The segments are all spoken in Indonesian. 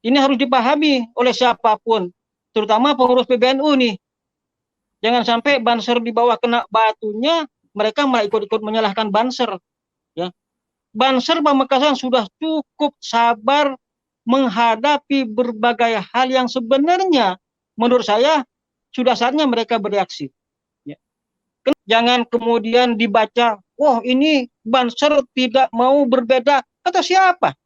Ini harus dipahami oleh siapapun, terutama pengurus PBNU nih. Jangan sampai Banser di bawah kena batunya, mereka malah ikut-ikut menyalahkan Banser. Ya. Banser Pamekasan sudah cukup sabar menghadapi berbagai hal yang sebenarnya menurut saya sudah saatnya mereka bereaksi. Ya. Jangan kemudian dibaca, oh ini Banser tidak mau berbeda. Kata siapa?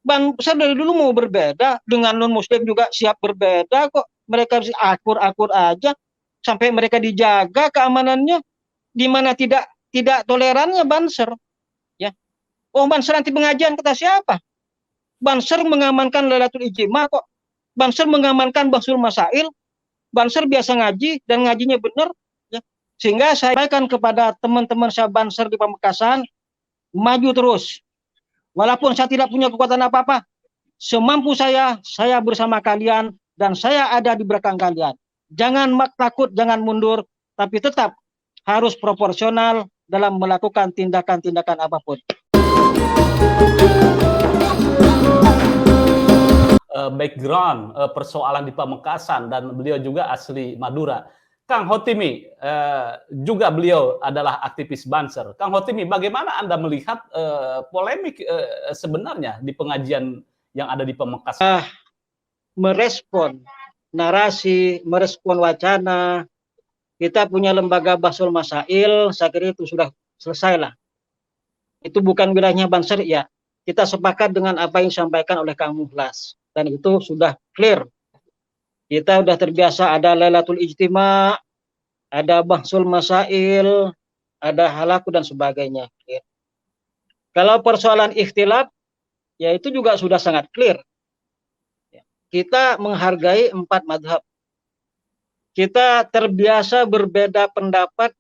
Banser dari dulu mau berbeda, dengan non-muslim juga siap berbeda kok. Mereka akur-akur aja, sampai mereka dijaga keamanannya, di mana tidak tolerannya Banser. Ya. Oh Banser anti pengajian, kata siapa? Banser mengamankan Lailatul Ijtimah kok. Banser mengamankan Bahsul Masail. Banser biasa ngaji dan ngajinya benar. Ya. Sehingga saya sampaikan kepada teman-teman saya Banser di Pamekasan, maju terus. Walaupun saya tidak punya kekuatan apa-apa, semampu saya bersama kalian dan saya ada di belakang kalian. Jangan takut, jangan mundur, tapi tetap harus proporsional dalam melakukan tindakan-tindakan apapun. Background persoalan di Pamekasan dan beliau juga asli Madura. Kang Hotimi juga beliau adalah aktivis Banser. Kang Hotimi, bagaimana Anda melihat polemik sebenarnya di pengajian yang ada di Pamekasan? Merespon narasi, merespon wacana. Kita punya lembaga Bahsul Masail, saya kira itu sudah selesai lah. Itu bukan wilayahnya Banser, ya. Kita sepakat dengan apa yang disampaikan oleh Kang Mukhlas. Dan itu sudah clear. Kita sudah terbiasa ada Lailatul Ijtimah, ada Bahsul Masail, ada halaku dan sebagainya. Kalau persoalan ikhtilaf, ya itu juga sudah sangat clear. Kita menghargai 4 madhab. Kita terbiasa berbeda pendapat,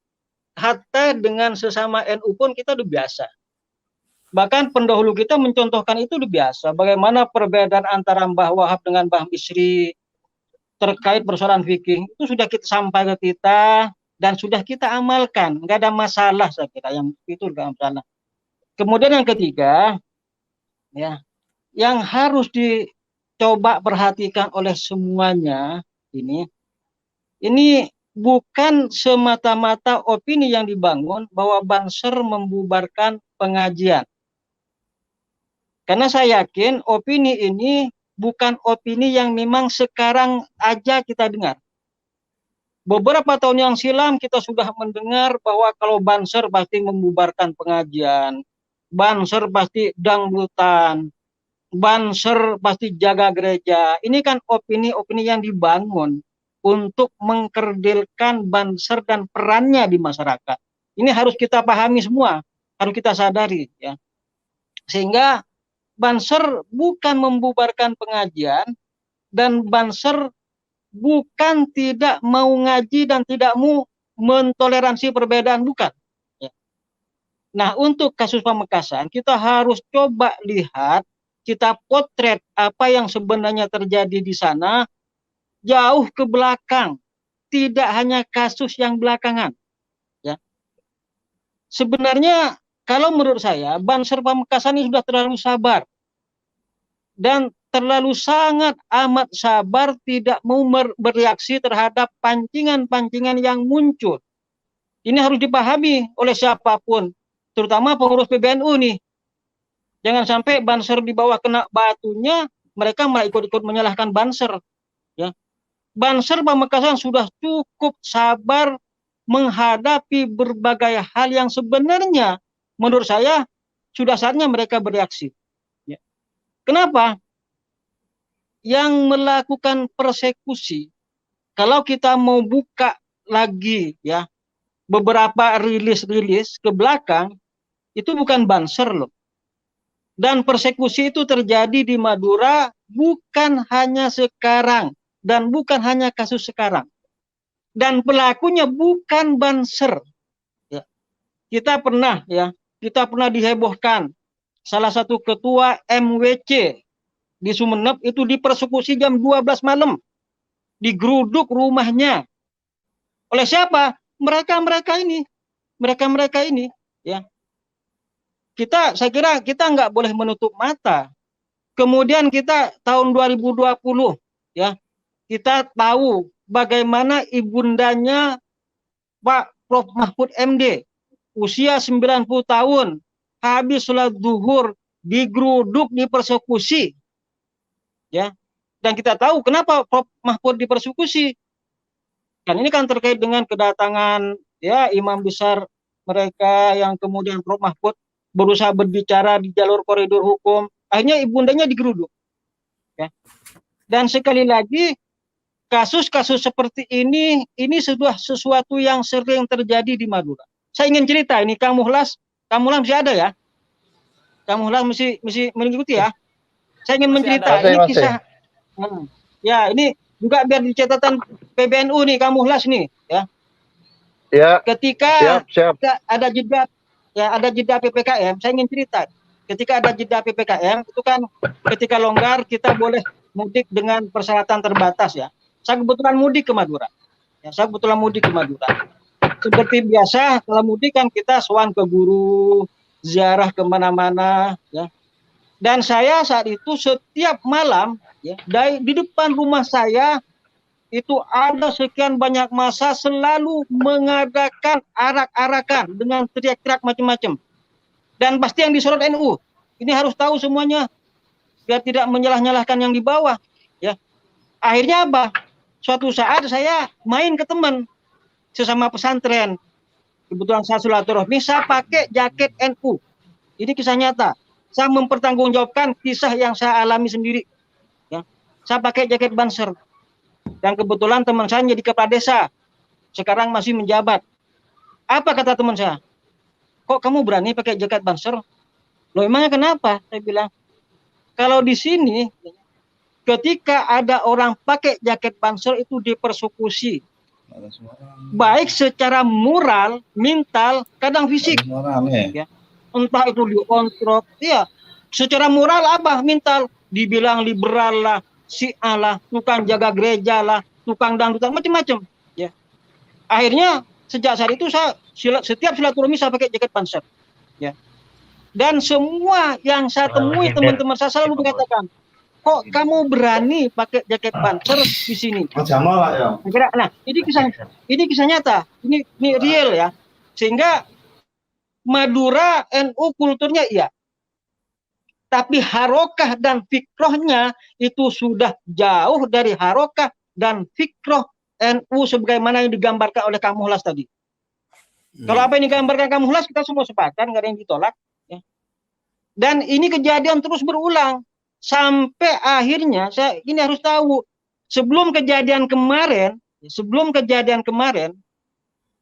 hatta dengan sesama NU pun kita udah biasa. Bahkan pendahulu kita mencontohkan itu udah biasa. Bagaimana perbedaan antara Mbah Wahab dengan Mbah Misri terkait persoalan fikih itu sudah kita sampaikan ke kita dan sudah kita amalkan. Nggak ada masalah, saya kira yang itu nggak masalah. Kemudian yang ketiga, ya, yang harus dicoba perhatikan oleh semuanya ini bukan semata-mata opini yang dibangun bahwa Banser membubarkan pengajian. Karena saya yakin opini ini bukan opini yang memang sekarang aja kita dengar. Beberapa tahun yang silam kita sudah mendengar bahwa kalau Banser pasti membubarkan pengajian, Banser pasti dangdutan, Banser pasti jaga gereja. Ini kan opini-opini yang dibangun untuk mengkerdilkan Banser dan perannya di masyarakat. Ini harus kita pahami semua, harus kita sadari, ya. Sehingga Banser bukan membubarkan pengajian dan Banser bukan tidak mau ngaji dan tidak mau mentoleransi perbedaan, bukan. Ya. Nah, untuk kasus Pamekasan kita harus coba lihat, kita potret apa yang sebenarnya terjadi di sana jauh ke belakang, tidak hanya kasus yang belakangan. Ya. Sebenarnya kalau menurut saya Banser Pamekasan ini sudah terlalu sabar dan terlalu sangat amat sabar, tidak mau bereaksi terhadap pancingan-pancingan yang muncul. Ini harus dipahami oleh siapapun, terutama pengurus PBNU nih. Jangan sampai Banser di bawah kena batunya, mereka malah ikut-ikut menyalahkan Banser. Ya. Banser Pamekasan sudah cukup sabar menghadapi berbagai hal yang sebenarnya menurut saya sudah saatnya mereka bereaksi. Ya. Kenapa? Yang melakukan persekusi, kalau kita mau buka lagi ya beberapa rilis ke belakang, itu bukan Banser loh. Dan persekusi itu terjadi di Madura bukan hanya sekarang dan bukan hanya kasus sekarang. Dan pelakunya bukan Banser. Ya. Kita pernah dihebohkan salah satu ketua MWC di Sumeneb itu dipersekusi jam 12 malam. Digeruduk rumahnya. Oleh siapa? Mereka-mereka ini. Mereka-mereka ini. Ya. Saya kira kita nggak boleh menutup mata Kemudian kita tahun 2020 ya, kita tahu bagaimana ibundanya Pak Prof Mahfud MD, usia 90 tahun, habis sholat zuhur digeruduk, dipersekusi, ya. Dan kita tahu kenapa Prof Mahfud dipersekusi. Dan ini kan terkait dengan kedatangan ya imam besar mereka yang kemudian Prof Mahfud berusaha berbicara di jalur koridor hukum, akhirnya ibundanya digeruduk. Ya. Dan sekali lagi kasus-kasus seperti ini sudah sesuatu yang sering terjadi di Madura. Saya ingin cerita ini, Kang Muhlas masih ada ya? Kang Muhlas mesti mengikuti ya. Saya ingin mencerita ini kisah. Ya, ini juga biar di catatan PBNU nih, Kang Muhlas nih, ya. Ya. Ketika siap. Ada jeda PPKM, saya ingin cerita. Ketika ada jeda PPKM itu kan ketika longgar kita boleh mudik dengan persyaratan terbatas ya. Saya kebetulan mudik ke Madura. Ya, saya kebetulan mudik ke Madura. Seperti biasa kalau mudik kan kita sowan ke guru, ziarah kemana-mana ya. Dan saya saat itu setiap malam ya, di depan rumah saya itu ada sekian banyak massa selalu mengadakan arak-arakan dengan teriak-teriak macam-macam. Dan pasti yang disorot NU. Ini harus tahu semuanya biar tidak menyalah-nyalahkan yang di bawah ya. Akhirnya apa? Suatu saat saya main ke teman sesama pesantren. Kebetulan saya silaturahmi, saya pakai jaket NU. Ini kisah nyata. Saya mempertanggungjawabkan kisah yang saya alami sendiri. Ya. Saya pakai jaket Banser. Dan kebetulan teman saya jadi kepala desa. Sekarang masih menjabat. Apa kata teman saya? Kok kamu berani pakai jaket Banser? Loh emangnya kenapa? Saya bilang, kalau di sini ketika ada orang pakai jaket Banser itu dipersekusi. Baik secara moral, mental, kadang fisik. Ya. Entah itu dikontrol, ya. Secara moral apa? Mental. Dibilang liberal lah, Syiah lah, tukang jaga gereja lah, tukang dangdutan, macam-macam. Ya. Akhirnya sejak saat itu saya setiap silaturahmi saya pakai jaket Banser. Ya. Dan semua yang saya temui teman-teman saya selalu mengatakan, kok kamu berani pakai jaket Banser di sini? Nah, ini kisah nyata, ini real ya. Sehingga Madura NU kulturnya iya, tapi harokah dan fikrohnya itu sudah jauh dari harokah dan fikroh NU sebagaimana yang digambarkan oleh Kang Muhlas tadi. Kalau apa yang digambarkan Kang Muhlas kita semua sepakat, nggak ada yang ditolak. Ya. Dan ini kejadian terus berulang. Sampai akhirnya ini harus tahu sebelum kejadian kemarin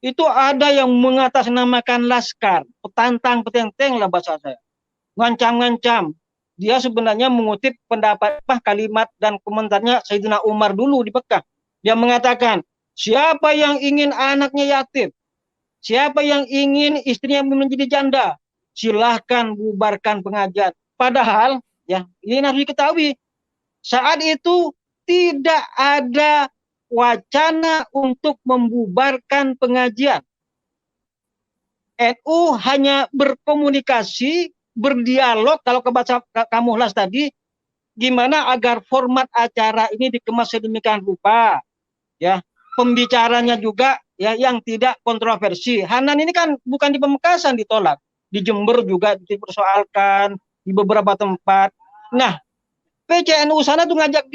itu ada yang mengatasnamakan laskar, petantang petenteng lah bahasa saya, ngancam-ngancam. Dia sebenarnya mengutip pendapat kalimat dan komentarnya Sayyidina Umar dulu di Mekah. Dia mengatakan, siapa yang ingin anaknya yatim, siapa yang ingin istrinya menjadi janda, silahkan bubarkan pengajian. Padahal ya, ini harus diketahui, saat itu tidak ada wacana untuk membubarkan pengajian. NU hanya berkomunikasi, berdialog, kalau kebaca Kang Muhlas tadi, gimana agar format acara ini dikemas sedemikian rupa, ya, pembicaranya juga ya yang tidak kontroversi. Hanan ini kan bukan di Pamekasan ditolak, di Jember juga dipersoalkan, di beberapa tempat. Nah, PCNU sana tuh ngajak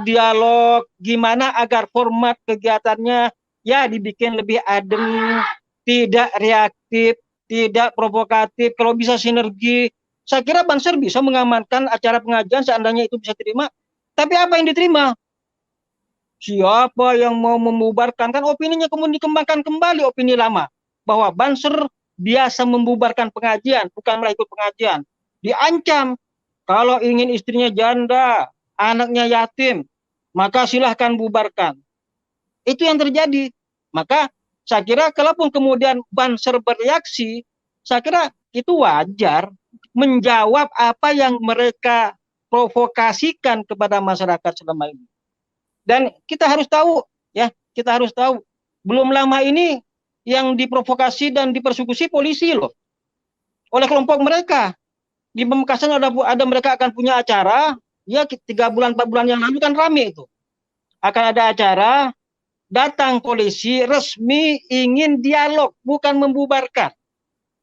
dialog gimana agar format kegiatannya ya dibikin lebih adem, tidak reaktif, tidak provokatif, kalau bisa sinergi. Saya kira Banser bisa mengamankan acara pengajian seandainya itu bisa terima. Tapi apa yang diterima? Siapa yang mau membubarkan? Kan opininya kemudian dikembangkan kembali opini lama bahwa Banser biasa membubarkan pengajian, bukan malah ikut pengajian. Diancam, kalau ingin istrinya janda, anaknya yatim, maka silahkan bubarkan. Itu yang terjadi. Maka saya kira kalaupun kemudian Banser bereaksi, saya kira itu wajar menjawab apa yang mereka provokasikan kepada masyarakat selama ini. Dan kita harus tahu, ya, belum lama ini yang diprovokasi dan dipersekusi polisi loh, oleh kelompok mereka. Di Pamekasan ada mereka akan punya acara, ya 3 bulan 4 bulan yang lalu kan rame itu. Akan ada acara, datang polisi resmi ingin dialog, bukan membubarkan.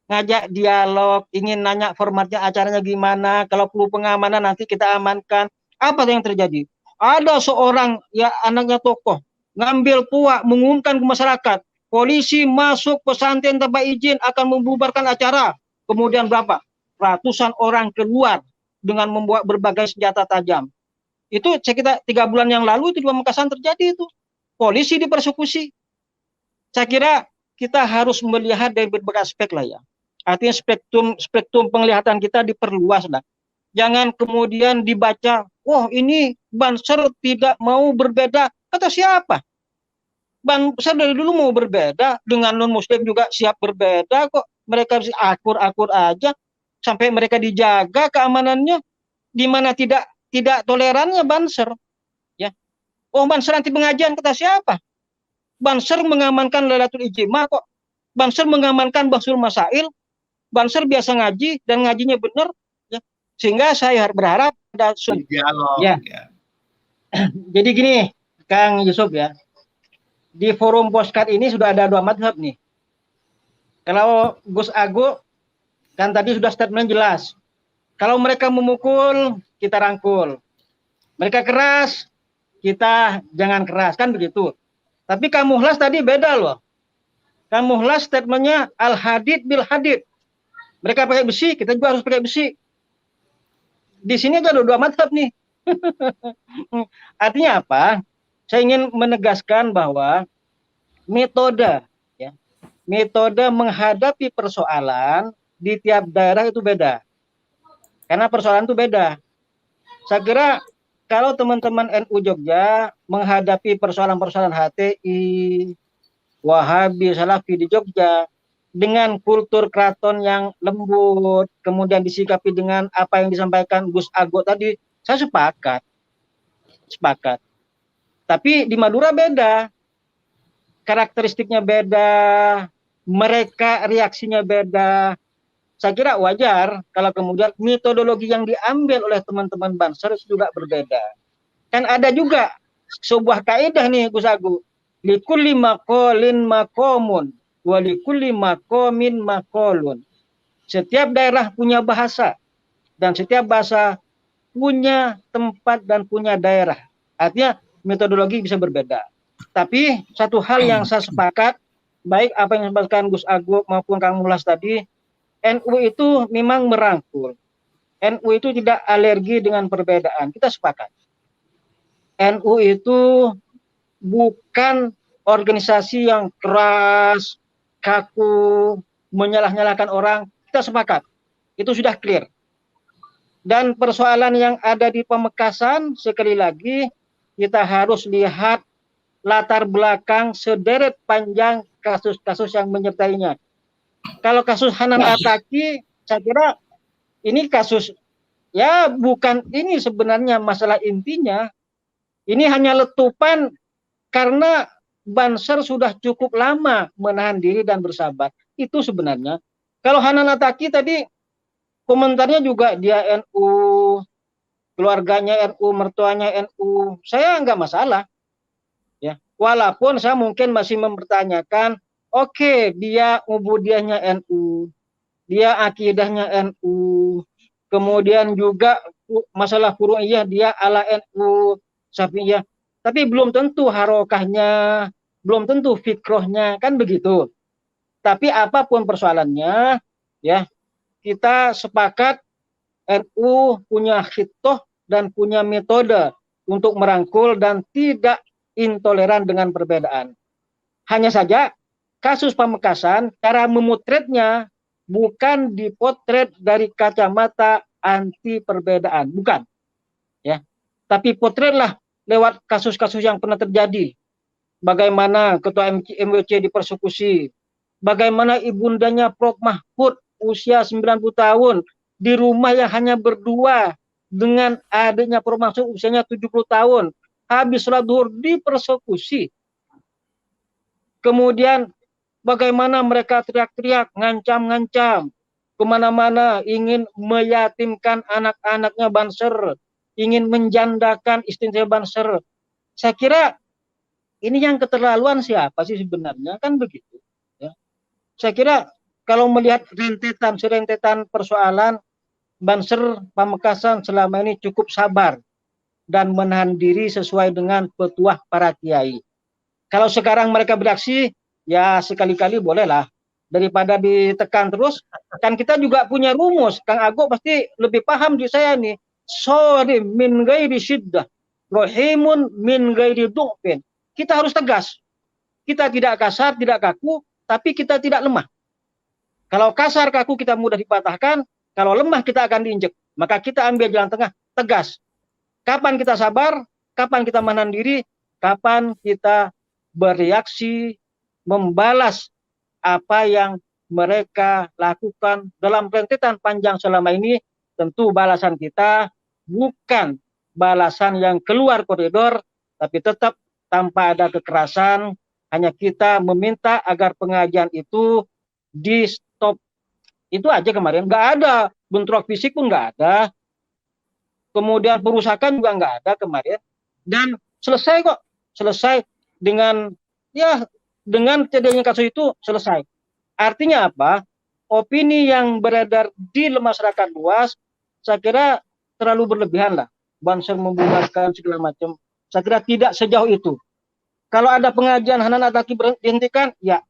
Ngajak dialog, ingin nanya formatnya acaranya gimana, kalau perlu pengamanan nanti kita amankan. Apa yang terjadi? Ada seorang ya anaknya tokoh ngambil tuak mengumumkan ke masyarakat, polisi masuk pesantren tanpa izin akan membubarkan acara. Kemudian berapa? Ratusan orang keluar dengan membawa berbagai senjata tajam. Itu sekitar 3 bulan yang lalu itu di Pamekasan terjadi itu. Polisi dipersekusi. Saya kira kita harus melihat dari berbagai aspek lah ya. Artinya spektrum penglihatan kita diperluas lah. Jangan kemudian dibaca, oh ini Banser tidak mau berbeda. Kata siapa? Banser dari dulu mau berbeda, dengan non-muslim juga siap berbeda kok. Mereka akur-akur aja, sampai mereka dijaga keamanannya, di mana tidak tolerannya Banser. Ya. Oh Banser anti pengajian, kata siapa? Banser mengamankan Lailatul Ijtimah kok. Banser mengamankan Bahsul Masail, Banser biasa ngaji dan ngajinya benar, ya. Sehingga saya berharap ada dialog. Ya. Jadi gini, Kang Yusuf ya, di forum Postcard ini sudah ada 2 madhab nih. Kalau Gus Agu kan tadi sudah statement jelas. Kalau mereka memukul, kita rangkul. Mereka keras, kita jangan keras, kan begitu. Tapi Kang Muhlas tadi beda loh. Kang Muhlas statementnya al-hadid bil hadid. Mereka pakai besi, kita juga harus pakai besi. Di sini aja ada 2 madhab nih. Artinya apa? Saya ingin menegaskan bahwa metode menghadapi persoalan di tiap daerah itu beda. Karena persoalan itu beda. Saya kira kalau teman-teman NU Jogja menghadapi persoalan-persoalan HTI, Wahabi, Salafi di Jogja, dengan kultur keraton yang lembut, kemudian disikapi dengan apa yang disampaikan Gus Ago tadi, saya sepakat. Tapi di Madura beda, karakteristiknya beda, mereka reaksinya beda. Saya kira wajar kalau kemudian metodologi yang diambil oleh teman-teman Banser juga berbeda. Kan ada juga sebuah kaidah nih Gus Agu, likulli maqalin maqamun walikulli maqamin maqalun. Setiap daerah punya bahasa dan setiap bahasa punya tempat dan punya daerah. Artinya metodologi bisa berbeda. Tapi satu hal yang saya sepakat, baik apa yang disampaikan Gus Agu maupun Kang Muhlas tadi, NU itu memang merangkul. NU itu tidak alergi dengan perbedaan. Kita sepakat. NU itu bukan organisasi yang keras, kaku, menyalah-nyalahkan orang, kita sepakat. Itu sudah clear. Dan persoalan yang ada di Pamekasan, sekali lagi, kita harus lihat latar belakang sederet panjang kasus-kasus yang menyertainya. Kalau kasus Hanan Ataki, saya kira ini kasus, ya bukan ini sebenarnya masalah intinya, ini hanya letupan karena Banser sudah cukup lama menahan diri dan bersabar. Itu sebenarnya. Kalau Hanan Ataki tadi komentarnya juga dia NU, keluarganya NU, mertuanya NU. Saya nggak masalah. Ya, walaupun saya mungkin masih mempertanyakan, oke, dia ubudiyahnya NU, dia akidahnya NU, kemudian juga masalah furu'iyah dia ala NU, Syafi'iyah. Tapi belum tentu harokahnya, belum tentu fikrohnya, kan begitu. Tapi apapun persoalannya, ya kita sepakat NU punya khitoh dan punya metode untuk merangkul dan tidak intoleran dengan perbedaan. Hanya saja kasus Pamekasan, cara memotretnya bukan dipotret dari kacamata anti perbedaan, bukan. Ya, tapi potretlah lewat kasus-kasus yang pernah terjadi. Bagaimana ketua MWC dipersekusi, bagaimana ibundanya Prof. Mahfud usia 90 tahun di rumah yang hanya berdua dengan adiknya Prof. Mahfud usianya 70 tahun, habis sholat duhur dipersekusi. Kemudian bagaimana mereka teriak-teriak, ngancam-ngancam, kemana-mana ingin meyatimkan anak-anaknya Banser, ingin menjandakan istrinya Banser. Saya kira ini yang keterlaluan siapa sih sebenarnya, kan begitu. Ya. Saya kira kalau melihat rentetan persoalan, Banser Pamekasan selama ini cukup sabar dan menahan diri sesuai dengan petuah para kiai. Kalau sekarang mereka beraksi, ya sekali-kali bolehlah. Daripada ditekan terus, kan kita juga punya rumus. Kang Ago pasti lebih paham di saya nih. Sorry min gairi syiddah, rohimun min gairi du'fin. Kita harus tegas. Kita tidak kasar, tidak kaku, tapi kita tidak lemah. Kalau kasar, kaku, kita mudah dipatahkan. Kalau lemah, kita akan diinjek. Maka kita ambil jalan tengah, tegas. Kapan kita sabar, kapan kita menahan diri, kapan kita bereaksi, membalas apa yang mereka lakukan dalam rentetan panjang selama ini. Tentu balasan kita bukan balasan yang keluar koridor, tapi tetap tanpa ada kekerasan. Hanya kita meminta agar pengajian itu di stop. Itu aja kemarin. Nggak ada bentrok fisik pun nggak ada. Kemudian perusakan juga nggak ada kemarin. Dan selesai kok. Selesai dengan terjadinya kasus itu selesai. Artinya apa? Opini yang beredar di masyarakat luas, saya kira terlalu berlebihan lah. Banser membubarkan segala macam. Saya kira tidak sejauh itu. Kalau ada pengajian Hanan Ataki dihentikan, ya.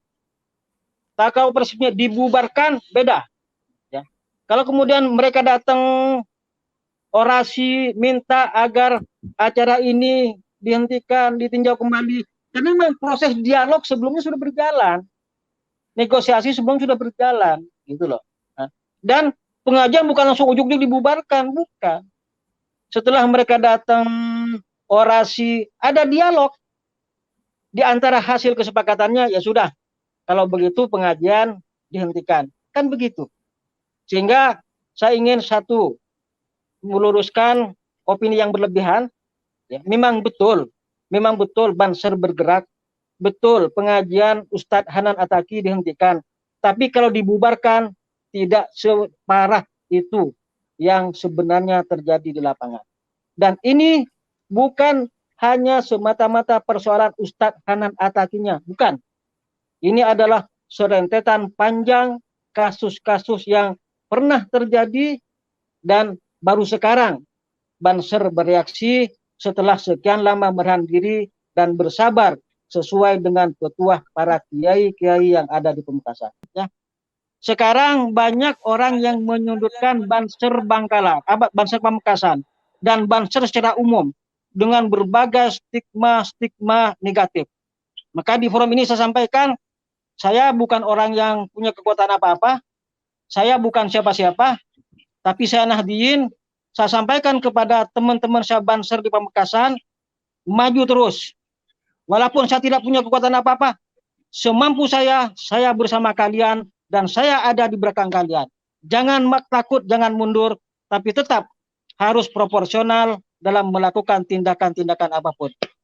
Kalau persisnya dibubarkan, beda. Ya. Kalau kemudian mereka datang orasi minta agar acara ini dihentikan, ditinjau kembali, karena memang proses dialog sebelumnya sudah berjalan, negosiasi sebelum sudah berjalan, gitu loh. Nah, dan pengajian bukan langsung ujug-ujug dibubarkan, bukan. Setelah mereka datang orasi, ada dialog di antara hasil kesepakatannya, ya sudah. Kalau begitu pengajian dihentikan, kan begitu. Sehingga saya ingin satu meluruskan opini yang berlebihan. Ya, memang betul Banser bergerak, betul pengajian Ustadz Hanan Ataki dihentikan. Tapi kalau dibubarkan tidak separah itu yang sebenarnya terjadi di lapangan. Dan ini bukan hanya semata-mata persoalan Ustadz Hanan Atakinya, bukan. Ini adalah serentetan panjang kasus-kasus yang pernah terjadi dan baru sekarang Banser bereaksi setelah sekian lama menahan diri dan bersabar sesuai dengan petuah para kiai-kiai yang ada di Pamekasan. Ya. Sekarang banyak orang yang menyudutkan Banser Bangkalan, Banser Pamekasan, dan Banser secara umum dengan berbagai stigma negatif. Maka di forum ini saya sampaikan, saya bukan orang yang punya kekuatan apa-apa, saya bukan siapa-siapa, tapi saya Nahdiyin. Saya sampaikan kepada teman-teman saya Banser di Pamekasan, maju terus. Walaupun saya tidak punya kekuatan apa-apa, semampu saya bersama kalian dan saya ada di belakang kalian. Jangan takut, jangan mundur, tapi tetap harus proporsional dalam melakukan tindakan-tindakan apapun.